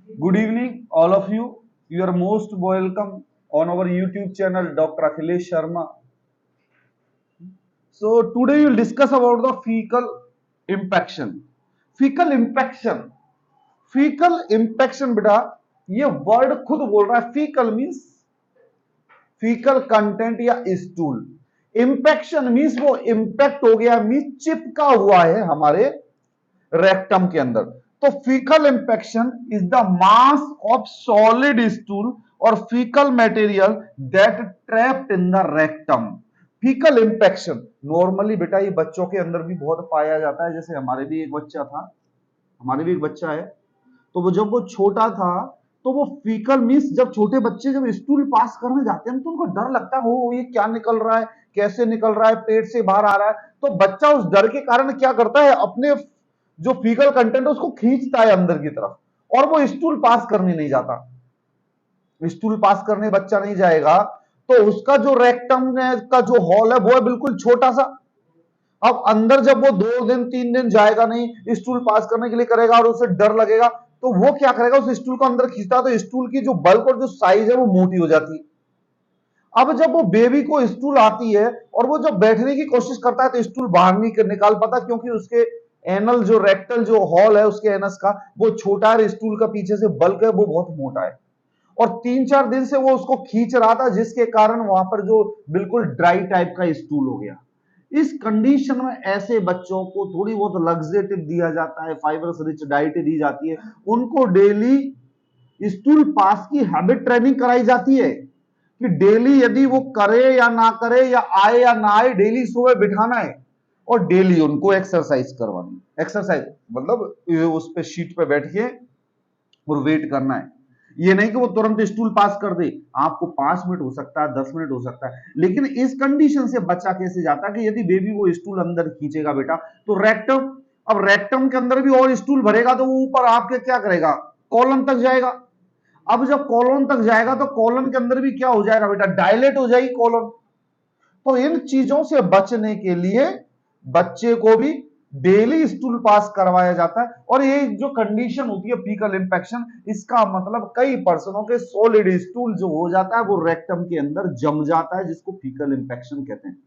Good evening, all of you. You are most welcome on our YouTube channel, Dr. Akhilesh Sharma. So today we'll discuss about the fecal impaction. Fecal impaction. Fecal impaction बेटा ये word खुद बोल रहा है. Faecal means faecal content या stool. इंपेक्शन means वो impact हो गया, मीन्स चिपका हुआ है हमारे रेक्टम के अंदर. तो faecal infection is the mass of solid stool और faecal material that trapped in the rectum. Faecal infection normally बेटा ये बच्चों के अंदर भी बहुत पाया जाता है. जैसे हमारे भी एक बच्चा था, हमारे भी एक बच्चा है, तो वो जब वो छोटा था तो वो फीकल मीन्स जब छोटे बच्चे जब स्टूल पास करने जाते हैं तो उनको डर लगता है, हो ये क्या निकल रहा है, कैसे निकल रहा है, पेट से बाहर आ रहा है. तो बच्चा उस डर के कारण क्या करता है, अपने जो फीकल कंटेंट है उसको खींचता है अंदर की तरफ और वो स्टूल पास करने नहीं जाता. स्टूल पास करने बच्चा नहीं जाएगा तो उसका जो रेक्टम का जो हॉल है वो है बिल्कुल छोटा सा. अब अंदर जब वो 2 दिन 3 दिन जाएगा नहीं, स्टूल पास करने के लिए करेगा और उसे डर लगेगा, तो वो क्या करेगा, उस स्टूल को अंदर खींचता तो स्टूल की जो बल्क और जो साइज है वो मोटी हो जाती है. अब जब वो बेबी को स्टूल आती है और वो जब बैठने की कोशिश करता है तो स्टूल बाहर नहीं निकाल पाता, क्योंकि उसके एनल जो रेक्टल जो हॉल है उसके एनस का वो छोटा है, स्टूल का पीछे से बल्क है वो बहुत मोटा है. और 3-4 दिन से वो उसको खींच रहा था, जिसके कारण वहां पर जो बिल्कुल ड्राई टाइप का स्टूल हो गया. इस कंडीशन में ऐसे बच्चों को थोड़ी बहुत लग्जेटिव दिया जाता है, फाइबरस रिच डाइट दी जाती है, उनको डेली स्टूल पास की हैबिट ट्रेनिंग कराई जाती है कि डेली यदि वो करे या ना करे या आए या ना आए, डेली सुबह बिठाना है और डेली उनको एक्सरसाइज करवानी. एक्सरसाइज मतलब उस पे शीट पे बैठ के और वेट करना है. ये नहीं कि वो तुरंत स्टूल पास कर दे, आपको 5 मिनट हो सकता है, 10 मिनट हो सकता है, लेकिन इस कंडीशन से बच्चा कैसे जाता है कि यदि बेबी वो स्टूल अंदर खींचेगा बेटा तो रेक्टम, अब रेक्टम के अंदर भी और स्टूल भरेगा तो वो ऊपर आपके क्या करेगा, कॉलन तक जाएगा. अब जब कॉलन तक जाएगा तो कॉलन के अंदर भी क्या हो जाएगा बेटा, डायलेट हो जाएगी कॉलन. तो इन चीजों से बचने के लिए बच्चे को भी डेली स्टूल पास करवाया जाता है. और ये जो कंडीशन होती है फीकल इंफेक्शन, इसका मतलब कई पर्सनों के सॉलिड स्टूल जो हो जाता है वो रेक्टम के अंदर जम जाता है, जिसको फीकल इंफेक्शन कहते हैं.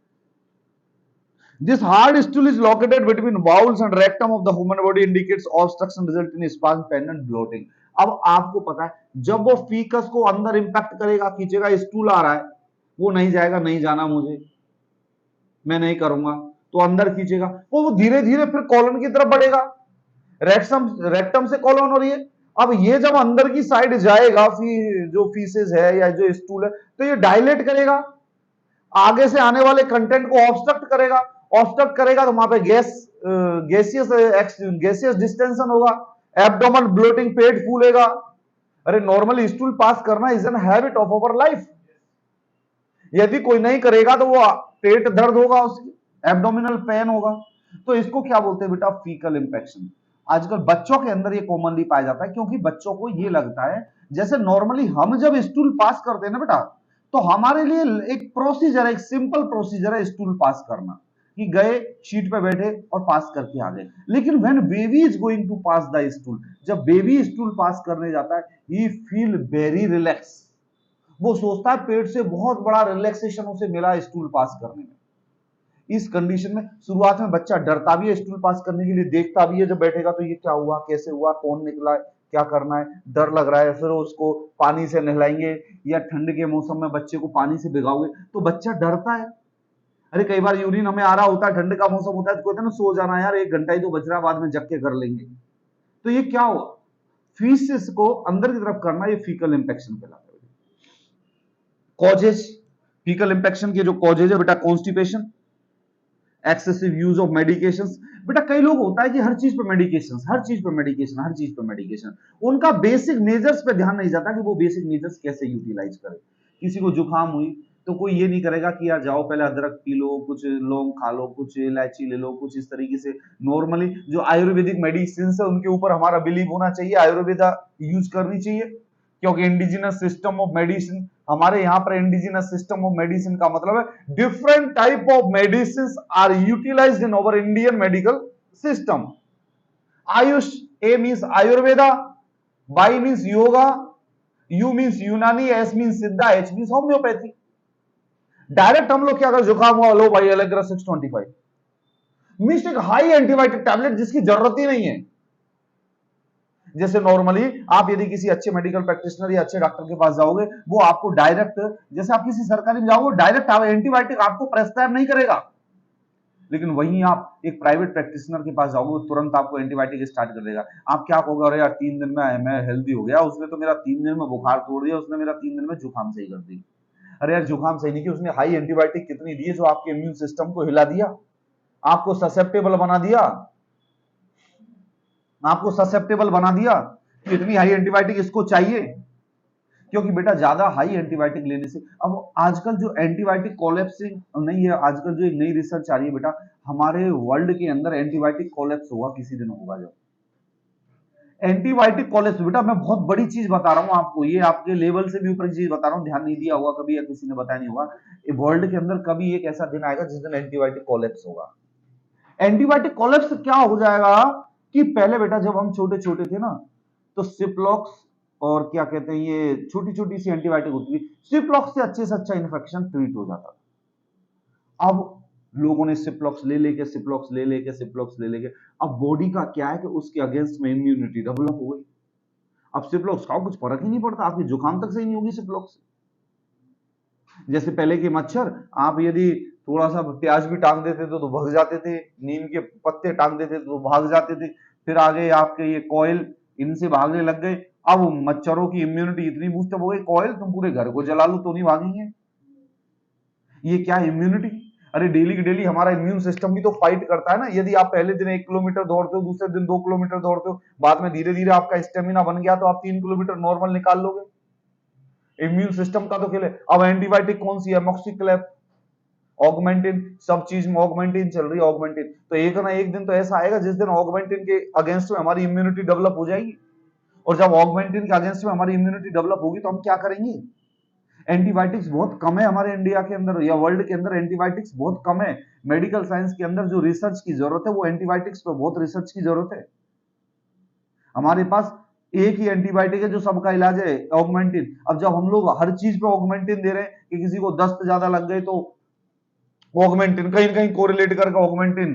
This hard stool is located between bowels and rectum of the human body, indicates obstruction result in sponge pendant bloating. अब आपको पता है जब वो फीकस को अंदर इंपैक्ट करेगा, खींचेगा, स्टूल आ रहा है, वो नहीं जाएगा, नहीं जाना मुझे, मैं नहीं करूंगा, तो अंदर खींचेगा, वो धीरे धीरे फिर कॉलन की तरफ बढ़ेगा. रेक्टम रेक्टम से कॉलन हो रही है. अब ये जब अंदर की साइड जाएगा, जो फीसेस है या जो स्टूल है, तो ये डायलेट करेगा, आगे से आने वाले कंटेंट को ऑब्स्ट्रक्ट करेगा. ऑब्स्ट्रक्ट करेगा तो वहां पे गैसियस डिस्टेंशन होगा, एब्डोमन ब्लोटिंग, पेट फूलेगा. अरे नॉर्मली स्टूल पास करना is an habit of our life. यदि कोई नहीं करेगा तो वो पेट दर्द होगा, उसकी एब्डोमिनल पेन होगा. तो इसको क्या बोलते हैं बेटा, फीकल इंफेक्शन. आजकल बच्चों के अंदर ये कॉमनली पाया जाता है, क्योंकि बच्चों को ये लगता है जैसे नॉर्मली हम जब स्टूल पास करते हैं ना बेटा, तो हमारे लिए एक प्रोसीजर है, एक सिंपल प्रोसीजर है स्टूल पास करना, कि गए शीट पे बैठे और पास करके आ गए. लेकिन when baby is going to pass the stool, जब बेबी स्टूल पास करने जाता है, ही फील वेरी रिलैक्स. वो सोचता है पेट से बहुत बड़ा रिलैक्सेशन उसे मिला स्टूल पास करने में. इस कंडीशन में शुरुआत में बच्चा डरता भी है स्टूल पास करने के लिए, देखता भी है जब बैठेगा तो ये क्या हुआ, कैसे हुआ, कौन निकला है, क्या करना है, डर लग रहा है. फिर उसको पानी से नहलाएंगे या ठंड के मौसम में बच्चे को पानी से भिगाओगे तो बच्चा डरता है. अरे कई बार यूरिन हमें आ रहा होता है, ठंड का मौसम होता है, तो कहते हैं ना सो जाना यार, 1 घंटा ही तो बच रहा, बाद में जग के कर लेंगे. तो ये क्या हुआ, फीसिस को अंदर की तरफ करना, ये फीकल इंफेक्शन कहलाता है. कॉजेज, फीकल इंफेक्शन के जो कॉजेज है बेटा, constipation, excessive use of medications. बेटा कई लोग होता है कि हर चीज पे मेडिकेशन, हर चीज पे मेडिकेशन, हर चीज पे मेडिकेशन, उनका बेसिक मेजर्स पे ध्यान नहीं जाता कि वो बेसिक मेजर्स कैसे यूटिलाइज करे. किसी को जुकाम हुई तो कोई ये नहीं करेगा कि यार जाओ पहले अदरक पी लो, कुछ लौंग खा लो, कुछ इलायची ले लो, कुछ इस तरीके से. नॉर्मली जो आयुर्वेदिक मेडिसिन है उनके ऊपर हमारा बिलीव होना चाहिए, आयुर्वेदा यूज करनी चाहिए, क्योंकि इंडिजिनस सिस्टम ऑफ मेडिसिन, हमारे यहाँ पर इंडिजिनस सिस्टम ऑफ मेडिसिन का मतलब है different type of medicine are utilized in our Indian medical system. AYUSH, A means Ayurveda, Y means yoga, U means Unani, S means Siddha, H means homeopathy. Direct हम लोग क्या कर, जुकाम हुआ, लो भाई एलेग्रा 625, मीन्स एक हाई एंटीबायोटिक टैबलेट जिसकी जरूरत ही नहीं है। जैसे नॉर्मली आप यदि किसी अच्छे मेडिकल प्रैक्टिशनर या अच्छे डॉक्टर के पास जाओगे, वो आपको डायरेक्ट, जैसे आप किसी सरकारी में जाओगे, डायरेक्ट एंटीबायोटिक आपको प्रेस्क्राइब नहीं करेगा। लेकिन वहीं आप एक प्राइवेट प्रैक्टिशनर के पास जाओगे, वो तुरंत आपको एंटीबायोटिक स्टार्ट कर देगा। आप क्या कहोगे, अरे यार 3 दिन में मैं हेल्दी हो गया, उसने तो मेरा 3 दिन में बुखार तोड़ दिया, उसने मेरा 3 दिन में जुकाम सही कर दी। अरे यार जुकाम सही नहीं किया, उसने हाई एंटीबायोटिक कितनी दी है जो आपके इम्यून सिस्टम को हिला दिया, आपको ससेप्टेबल बना दिया, आपको ससेप्टेबल बना दिया कि इतनी हाई एंटीबायोटिक इसको चाहिए। क्योंकि बेटा ज्यादा हाई एंटीबायोटिक लेने से, अब आजकल जो एंटीबायोटिक कोलैप्सिंग नहीं है, आजकल जो एक नई रिसर्च आ रही है बेटा, हमारे वर्ल्ड के अंदर एंटीबायोटिक कोलैप्स होगा किसी दिन होगा। जब एंटीबायोटिक कोलैप्स, बेटा मैं बहुत बड़ी चीज बता रहा हूं आपको, ये आपके लेवल से भी ऊपर की चीज बता रहा हूं, ध्यान नहीं दिया होगा कभी या किसी ने बताया नहीं होगा। वर्ल्ड के अंदर कभी एक ऐसा दिन आएगा जिस दिन एंटीबायोटिक कोलैप्स होगा। एंटीबायोटिक कोलैप्स क्या हो जाएगा कि पहले बेटा जब हम छोटे छोटे थे ना, तो सिप्लॉक्स और क्या कहते हैं, ये छोटी छोटी सी एंटीबायोटिक होती थी, सिप्लॉक्स से अच्छे इन्फेक्शन ट्रीट हो जाता था। अब लोगों ने सिप्लॉक्स ले लेके सिप्लॉक्स ले लेके सिप्लॉक्स ले लेके, अब बॉडी का क्या है कि उसके अगेंस्ट में इम्यूनिटी डेवलप हो गई। अब सिप्लॉक्स खाओ कुछ फर्क ही नहीं पड़ता, आपकी जुकाम तक सही नहीं होगी सिप्लॉक्स। जैसे पहले के मच्छर, आप यदि थोड़ा सा प्याज भी टांग देते थे तो भाग जाते थे, नीम के पत्ते टांग देते थे तो भाग जाते थे, फिर आगे आपके ये कॉयल, इनसे भागने लग गए। अब मच्छरों की इम्यूनिटी इतनी बूस्ट हो गई, कॉयल तुम पूरे घर को जला लो तो नहीं भागेंगे। ये क्या इम्यूनिटी, अरे डेली की डेली हमारा इम्यून सिस्टम भी तो फाइट करता है ना। यदि आप पहले दिन 1 किलोमीटर दौड़ते हो, दूसरे दिन 2 किलोमीटर दौड़ते हो, बाद में धीरे धीरे आपका स्टेमिना बन गया तो आप 3 किलोमीटर नॉर्मल निकाल लोगे। इम्यून सिस्टम का तो खेल है। अब एंटीबायोटिक कौन सी है, मॉक्सिक्लेव, ऑगमेंटिन, सब चीज में ऑगमेंटिन चल रही है, ऑगमेंटिन। तो एक ना एक दिन तो ऐसा आएगा जिस दिन ऑगमेंटिन के अगेंस्ट में हमारी इम्यूनिटी डेवलप हो जाएगी। और जब ऑगमेंटिन के अगेंस्ट में हमारी इम्यूनिटी डेवलप होगी तो हम क्या करेंगे। एंटीबायोटिक्स बहुत कम है हमारे इंडिया के अंदर या वर्ल्ड के अंदर, एंटीबायोटिक्स बहुत कम है। मेडिकल साइंस के अंदर जो रिसर्च की जरूरत है वो एंटीबायोटिक्स पे बहुत रिसर्च की जरूरत है। हमारे पास एक ही एंटीबायोटिक है जो सबका इलाज है, ऑगमेंटिन। अब जब हम लोग हर चीज पे ऑगमेंटिन दे रहे हैं कि किसी को दस्त ज्यादा लग गए तो ऑगमेंटिन, कहीं ना कहीं कोरिलेट करके ऑगमेंटिन,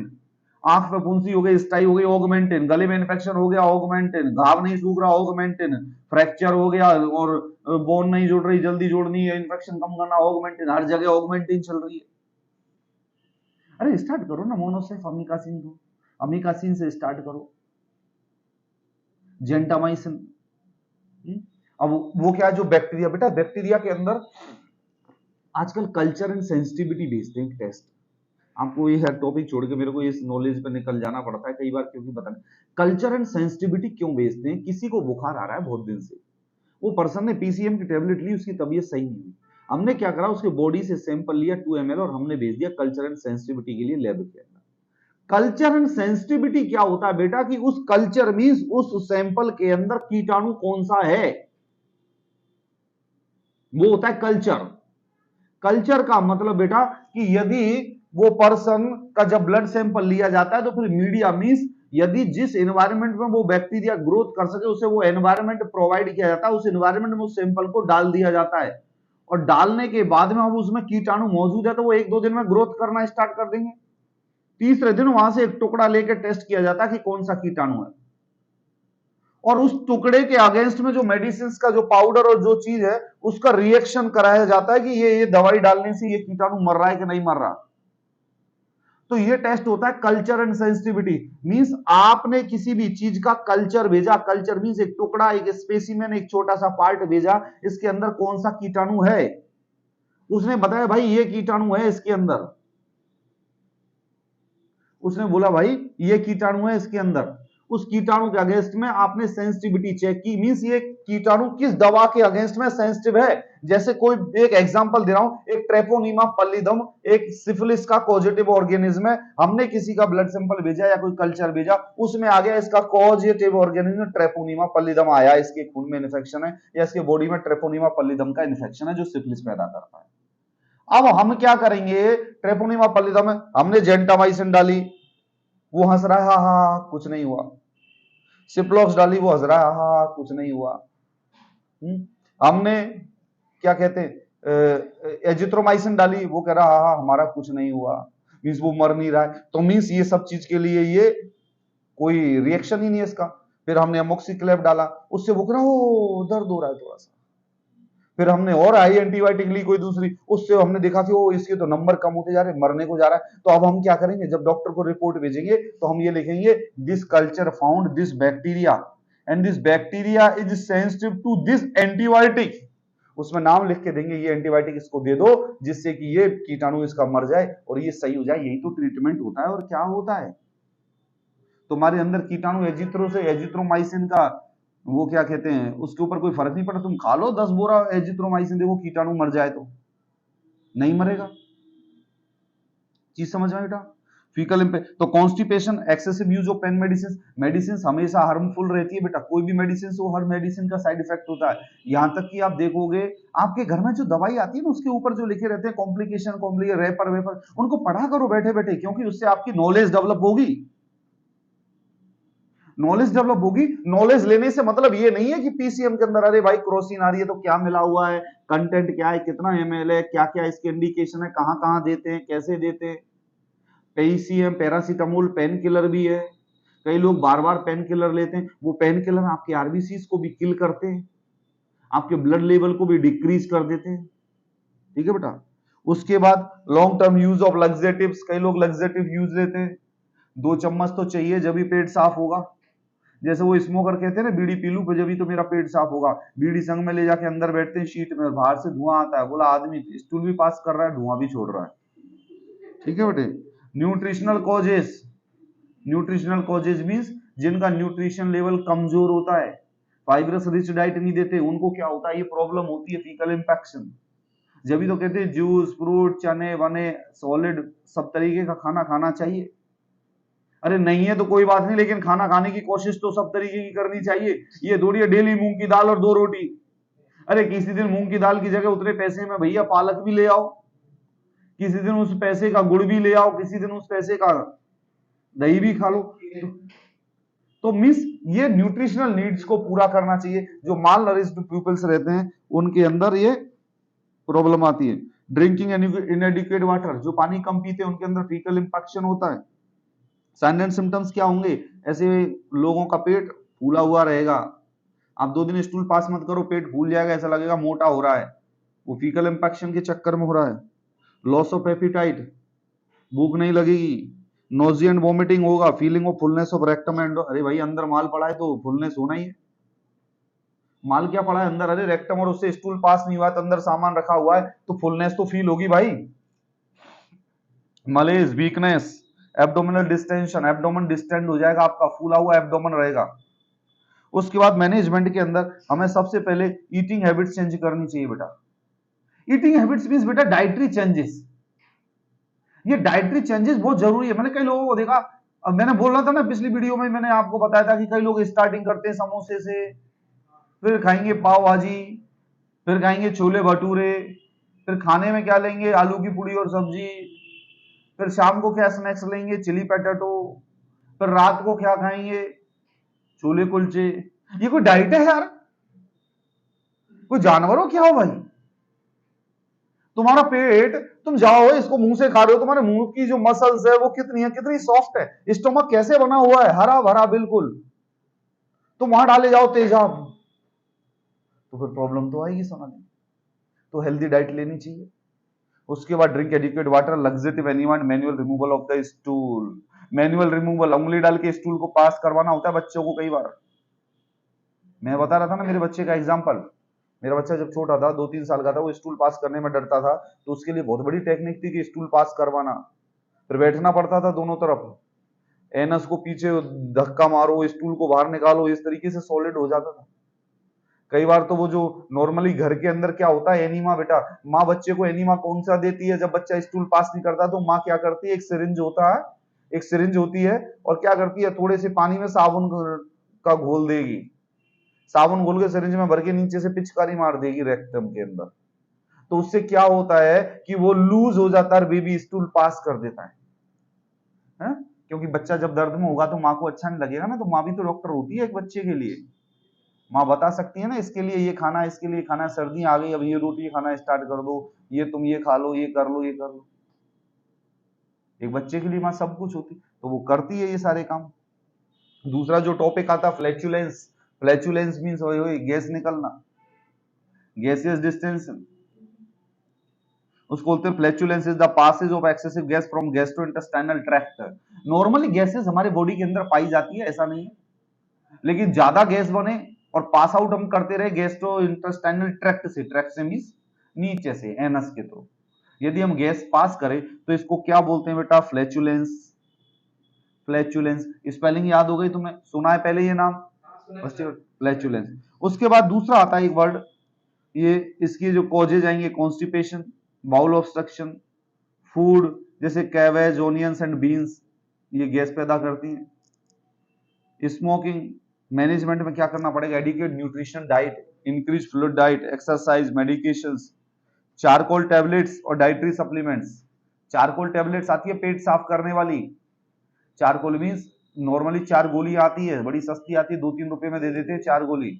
आंख पे फुंसी हो गई, स्टाई हो गई, ऑगमेंटिन, गले में इन्फेक्शन हो गया, ऑगमेंटिन, घाव नहीं सूख रहा, ऑगमेंटिन, फ्रैक्चर हो गया और बोन नहीं जुड़ रही, जल्दी जोड़नी है, इन्फेक्शन कम करना, ऑगमेंटिन, हर जगह ऑगमेंटिन चल रही है। अरे स्टार्ट करो ना मोनोसेफ अमीकासिन को, अमीकासिन से स्टार्ट करो, जेंटामाइसिन। अब वो क्या है, जो बैक्टीरिया, बेटा बैक्टीरिया के अंदर आजकल कल्चर एंड सेंसिटिविटी भेजते हैं टेस्ट। आपको ये टॉपिक छोड़ के मेरे को इस नॉलेज पे निकल जाना पड़ता है कई बार, क्योंकि पता नहीं कल्चर एंड सेंसिटिविटी क्यों भेजते हैं। किसी को बुखार आ रहा है बहुत दिन से, वो पर्सन ने पीसीएम की टेबलेट ली, उसकी तबीयत सही नहीं हुई, हमने क्या करा, उसके बॉडी से सैंपल लिया 2 ml और हमने भेज दिया कल्चर एंड सेंसिटिविटी के लिए लैब के अंदर। कल्चर एंड सेंसिटिविटी क्या होता है बेटा कि उस कल्चर मींस उस सैंपल के अंदर कीटाणु कौन सा है, वो होता है कल्चर। कल्चर का मतलब बेटा कि यदि वो पर्सन का जब ब्लड सैंपल लिया जाता है तो फिर मीडिया मींस यदि जिस एनवायरनमेंट में वो बैक्टीरिया ग्रोथ कर सके उसे वो एनवायरनमेंट प्रोवाइड किया जाता है, उस एनवायरनमेंट में उस सैंपल को डाल दिया जाता है, और डालने के बाद में अब उसमें कीटाणु मौजूद है तो वो 1-2 दिन में ग्रोथ करना स्टार्ट कर देंगे। तीसरे दिन वहां से एक टुकड़ा लेकर टेस्ट किया जाता है कि कौन सा कीटाणु है, और उस टुकड़े के अगेंस्ट में जो मेडिसिन का जो पाउडर और जो चीज है उसका रिएक्शन कराया जाता है कि ये दवाई डालने से ये कीटाणु मर रहा है कि नहीं मर रहा। तो ये टेस्ट होता है कल्चर एंड सेंसिटिविटी। मींस आपने किसी भी चीज का कल्चर भेजा, कल्चर मींस एक टुकड़ा, एक स्पेसिमेन, एक छोटा सा पार्ट भेजा, इसके अंदर कौन सा कीटाणु है, उसने बताया भाई ये कीटाणु है इसके अंदर, उसने बोला भाई ये कीटाणु है इसके अंदर, उस कीटाणु के अगेंस्ट में आपने सेंसिटिविटी चेक की, मींस ये कीटाणु किस दवा के अगेंस्ट में सेंसिटिव है। जैसे कोई एक एग्जांपल दे रहा हूं, एक ट्रेपोनीमा पल्लिदम एक सिफिलिस का पॉजिटिव ऑर्गेनिज्म है, हमने किसी का ब्लड सैंपल भेजा या कोई कल्चर भेजा, उसमें आ गया इसका पॉजिटिव ऑर्गेनिज्म ट्रेपोनीमा पल्लिदम आया, इसके खून में इन्फेक्शन है या इसके बॉडी में ट्रेपोनीमा पल्लिदम का इन्फेक्शन है जो सिफिलिस पैदा करता है। अब हम क्या करेंगे, ट्रेपोनीमा पल्लिदम हमने जेंटामाइसिन डाली, वो हंस रहा है, हाँ हाँ कुछ नहीं हुआ। सिप्लॉक्स डाली, वो हंस रहा है, हाँ कुछ नहीं हुआ। हमने क्या कहते हैं एजिथ्रोमाइसिन डाली, वो कह रहा हाँ हमारा कुछ नहीं हुआ, मीन्स वो मर नहीं रहा है। तो मीन्स ये सब चीज के लिए ये कोई रिएक्शन ही नहीं है इसका। फिर हमने अमोक्सिक्लेव डाला, उससे वो कह रहा हो दर्द हो रहा है थोड़ा सा। फिर हमने और आई एंटीबायोटिक ली कोई दूसरी, उससे हमने देखा कि वो इसके तो नंबर कम होते जा रहे, मरने को जा रहा है। तो अब हम क्या करेंगे, जब डॉक्टर को रिपोर्ट भेजेंगे तो हम ये लिखेंगे this culture found this bacteria and this bacteria is sensitive to this antibiotic. उसमें नाम लिख के देंगे ये एंटीबायोटिक इसको दे दो जिससे कि ये कीटाणु इसका मर जाए और ये सही हो जाए। यही तो ट्रीटमेंट होता है। और क्या होता है, तुम्हारे अंदर कीटाणु एजिथ्रो से एजिथ्रोमाइसिन का वो क्या कहते हैं उसके ऊपर कोई फर्क नहीं पड़ा। तुम खा लो 10 बोरा एजिथ्रोमाइसिन, देखो कीटाणु मर जाए तो नहीं मरेगा। चीज समझ में बेटा। फीकल इम्पैक्ट, तो constipation, excessive use of pen medicine, medicine हमेशा हार्मफुल रहती है बेटा। कोई भी मेडिसिन हो, हर मेडिसिन का साइड इफेक्ट होता है। यहां तक कि आप देखोगे आपके घर में जो दवाई आती है ना उसके ऊपर जो लिखे रहते हैं कॉम्प्लिकेशन रेपर वेपर, उनको पढ़ा करो बैठे बैठे, क्योंकि उससे आपकी नॉलेज डेवलप होगी। नॉलेज डेवलप होगी। नॉलेज लेने से मतलब ये नहीं है कि पीसीएम के अंदर अरे भाई क्रोसिन आ रही है तो क्या मिला हुआ है, कंटेंट क्या है, कितना एमएल है, क्या क्या इसके इंडिकेशन है, कहां कहां देते हैं, कैसे देते हैं। पीसीएम पैरासीटामोल पेन किलर भी है। कई लोग बार बार पेन किलर लेते हैं, वो पेन किलर आपके आरबीसी को भी किल करते हैं, आपके ब्लड लेवल को भी डिक्रीज कर देते हैं। ठीक है बेटा। उसके बाद लॉन्ग टर्म यूज ऑफ लग्जेटिव्स, कई लोग लग्जेटिव यूज लेते हैं। 2 चम्मच तो चाहिए जब भी पेट साफ होगा। जैसे वो स्मोकर कहते हैं ना बीड़ी पी लूं जब भी तो मेरा पेट साफ होगा। बीड़ी संग में ले जाके अंदर बैठते हैं शीट में और बाहर से धुआं आता है, बोला आदमी स्टूल भी पास कर रहा है धुआं भी छोड़ रहा है। ठीक है बेटे। Nutritional causes, nutritional causes means जिनका न्यूट्रिशन लेवल कमजोर होता है, फाइब्रस रिच डाइट नहीं देते, उनको क्या होता है ये प्रॉब्लम होती है फीकल इंफेक्शन। जब भी तो कहते हैं जूस फ्रूट चने वने सॉलिड सब तरीके का खाना खाना चाहिए। अरे नहीं है तो कोई बात नहीं, लेकिन खाना खाने की कोशिश तो सब तरीके की करनी चाहिए। ये थोड़ी है डेली मूंग की दाल और 2 रोटी। अरे किसी दिन मूंग की दाल की जगह उतने पैसे में भैया पालक भी ले आओ, किसी दिन उस पैसे का गुड़ भी ले आओ, किसी दिन उस पैसे का दही भी खा लो। तो मिस ये न्यूट्रिशनल नीड्स को पूरा करना चाहिए। जो माल नरिश्ड पीपल्स रहते हैं उनके अंदर ये प्रॉब्लम आती है। ड्रिंकिंग इनएडिक्वेट वाटर, जो पानी कम पीते हैं उनके अंदर फीकल इंफेक्शन होता है। साइन एंड सिम्टम्स क्या होंगे, ऐसे लोगों का पेट फूला हुआ रहेगा। आप 2 दिन स्टूल पास मत करो, पेट फूल जाएगा, ऐसा लगेगा मोटा हो रहा है, वो फीकल इंफेक्शन के चक्कर में हो रहा है। लॉस ऑफ एपिटाइट, भूख नहीं लगेगी। नोजिया एंड वॉमिटिंग होगा। Feeling of fullness of rectum and, अरे भाई अंदर माल पड़ा है तो फुलनेस होना ही है। माल क्या पड़ा है अंदर, अरे रेक्टम और उससे स्टूल पास नहीं हुआ तो अंदर सामान रखा हुआ है तो फुलनेस तो फील होगी भाई। Malaise, weakness, abdominal distension, abdomen distend हो जाएगा आपका, फूला हुआ एब्डोमेन रहेगा। उसके बाद मैनेजमेंट के अंदर हमें सबसे पहले ईटिंग हैबिट्स चेंज करनी चाहिए बेटा। ईटिंग हैबिट्स मींस बेटा डाइटरी चेंजेस। ये डाइटरी चेंजेस बहुत जरूरी है। मैंने कई लोगों को देखा, अब मैंने बोल रहा था ना पिछली वीडियो में, मैंने आपको बताया था कि कई लोग स्टार्टिंग करते हैं समोसे से, फिर खाएंगे पाव भाजी, फिर खाएंगे छोले भटूरे, फिर खाने में क्या लेंगे आलू की पूड़ी और सब्जी, फिर शाम को क्या स्नैक्स लेंगे चिली पोटैटो, फिर रात को क्या खाएंगे छोले कुलचे। ये कोई डाइट है यार? कोई जानवर हो क्या हो भाई? तुम्हारा पेट, तुम जाओ इसको मुंह से खा रहे हो, तुम्हारे मुंह की जो मसल्स है वो कितनी है, कितनी सॉफ्ट है, स्टोमक कैसे बना हुआ है, हरा भरा बिल्कुल। तुम वहां डाले जाओ तेजाब तो फिर प्रॉब्लम तो आएगी सोना में। तो हेल्दी डाइट लेनी चाहिए। उसके बाद drink adequate water, laxative animal, manual removal of the stool. Manual removal, उंगली डाल के स्टूल को पास करवाना होता है बच्चों को। कई बार मैं बता रहा था ना मेरे बच्चे का एग्जाम्पल, मेरा बच्चा जब छोटा था 2-3 साल का था, वो स्टूल पास करने में डरता था, तो उसके लिए बहुत बड़ी टेक्निक थी कि स्टूल पास करवाना। फिर बैठना पड़ता था दोनों तरफ, एनस को पीछे धक्का मारो, स्टूल को बाहर निकालो, इस तरीके से सॉलिड हो जाता था। कई बार तो वो जो नॉर्मली घर के अंदर क्या होता है एनीमा बेटा, माँ बच्चे को एनीमा कौन सा देती है जब बच्चा स्टूल पास नहीं करता, तो माँ क्या करती है, एक सिरिंज होता है, एक सिरिंज होती है और क्या करती है थोड़े से पानी में साबुन का घोल देगी, साबुन घोल के सिरिंज में भर के नीचे से पिचकारी मार देगी रेक्टम के अंदर। तो उससे क्या होता है कि वो लूज हो जाता है, बेबी स्टूल पास कर देता है। क्योंकि बच्चा जब दर्द में होगा तो माँ को अच्छा नहीं लगेगा ना, तो माँ भी तो डॉक्टर होती है एक बच्चे के लिए। माँ बता सकती है ना इसके लिए ये खाना है, इसके लिए खाना है, सर्दी आ गई अब ये रोटी खाना स्टार्ट कर दो, ये तुम ये खा लो, ये कर लो, ये कर लो। एक बच्चे के लिए माँ सब कुछ होती, तो वो करती है ये सारे काम। दूसरा जो टॉपिक आता फ्लैचुलेंस, फ्लैचुलेंस मीन्स गैस निकलना, गैसियस डिस्टेंशन, उसको बोलते हैं flatulence is the passage of excessive gas from gastrointestinal tract. Normally gases हमारे बॉडी के अंदर पाई जाती है, ऐसा नहीं है, लेकिन ज्यादा गैस बने और पास आउट हम करते रहे गैस्ट्रोइंटेस्टाइनल ट्रैक्ट से, ट्रैक्ट से मींस नीचे से एनस के थ्रू, यदि हम गैस पास करें तो इसको क्या बोलते हैं बेटा, फ्लैचुलेंस। फ्लैचुलेंस स्पेलिंग याद हो गई तुम्हें, सुना है पहले ये नाम, फ्लैचुलेंस। उसके बाद दूसरा आता है एक वर्ड, ये इसकी जो कॉजेज आएंगे, कॉन्स्टिपेशन, बाउल ऑब्स्ट्रक्शन, फूड जैसे कैबेज, ओनियंस एंड बीन्स, ये गैस पैदा करती हैं। स्मोकिंग, मैनेजमेंट में क्या करना पड़ेगा, adequate nutrition diet, increase fluid diet, exercise, medications, charcoal tablets और डाइटरी सप्लीमेंट्स। चारकोल टैबलेट्स आती है पेट साफ करने वाली, चारकोल मीन्स नॉर्मली 4 गोली आती है, बड़ी सस्ती आती है, 2-3 रुपए में दे देते हैं 4 गोली।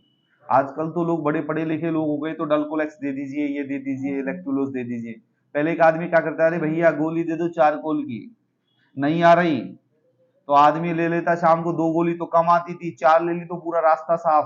आजकल तो लोग बड़े पढ़े लिखे लोग हो गए, तो डल्कोलेक्स दे दीजिए, ये दे दीजिए, इलेक्ट्रोलोज दे दीजिए। पहले एक आदमी क्या करता है, अरे भैया गोली दे दो चारकोल की, नहीं आ रही तो आदमी ले लेता, शाम को 2 गोली तो कम आती थी, 4 ले ली तो पूरा रास्ता साफ।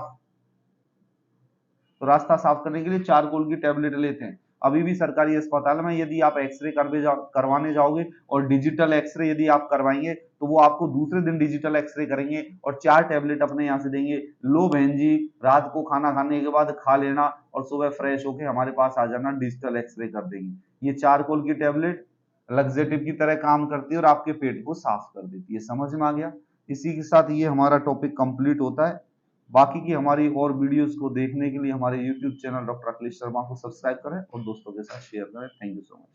तो रास्ता साफ करने के लिए चारकोल की टेबलेट लेते हैं। अभी भी सरकारी अस्पताल में यदि आप एक्सरे करवाने जाओगे और डिजिटल एक्सरे यदि आप करवाएंगे तो वो आपको दूसरे दिन डिजिटल एक्सरे करेंगे और 4 टैबलेट अपने यहाँ से देंगे, लो बहन जी रात को खाना खाने के बाद खा लेना और सुबह फ्रेश होके हमारे पास आ जाना, डिजिटल एक्सरे कर देंगे। ये चारकोल की टेबलेट लग्जेटिव की तरह काम करती है और आपके पेट को साफ कर देती है। समझ में आ गया? इसी के साथ ये हमारा टॉपिक कंप्लीट होता है। बाकी की हमारी और वीडियोस को देखने के लिए हमारे YouTube channel doctor Akhilesh Sharma को सब्सक्राइब करें और दोस्तों के साथ शेयर करें। Thank you so much.